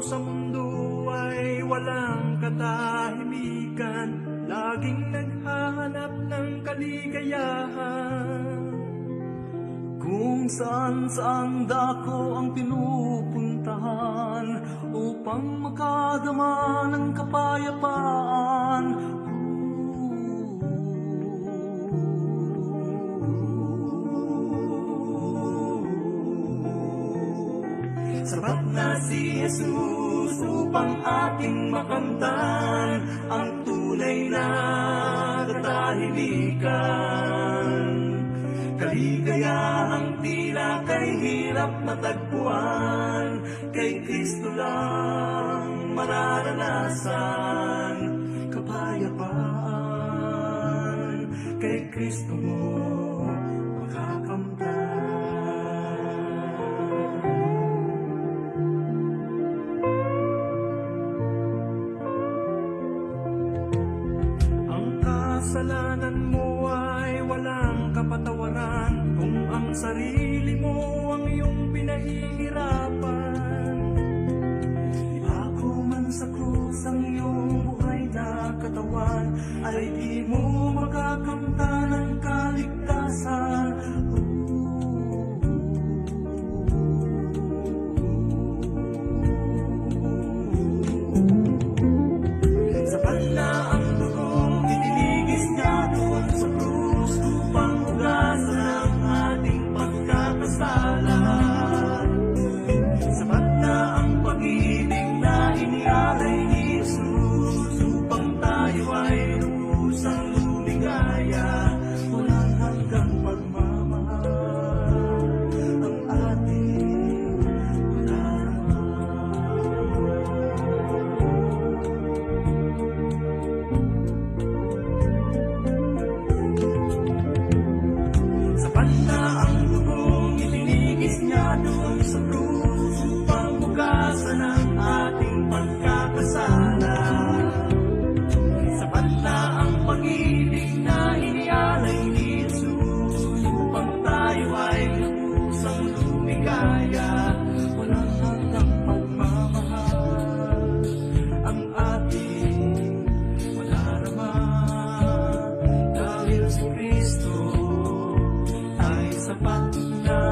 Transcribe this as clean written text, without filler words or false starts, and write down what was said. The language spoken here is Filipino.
sa mundo ay walang katahimikan, laging naghahanap ng kaligayahan. Kung saan-saan dako ang pinupuntahan upang makadama ng kapayapaan. Sapat na si Jesus upang ating makamtan ang tunay na katahimikan. Kaligayahang tila kay hirap matagpuan, kay Kristo lang mararanasan. Kapayapaan, kay Kristo mo makakamtan. Ang kasalanan mo ay walang kapatawaran kung ang sarili mo ang iyong pinahihirapan. Ipako man sa krus ang iyong buhay na katawan, ay di mo makakamtan ng kaligtasan. Sapat na ang dugong itinigis niya doon sa krus upang hugasan ang ating pagkakasala. Sapat na ang pag-ibig na inialay ni Jesus upang tayo ay lubusang lumigaya. Walang hanggang pagmamahal ang ating sapat na ang dugong itinigis niya doon sa krus upang hugasan ang ating pagkakasala. Sapat na ang pag-ibig na inialay ni Jesus upang tayo ay lubusang lumigaya. Walang hanggang pagmamahal ang ating madarama, dahil si Kristo ay sapat na.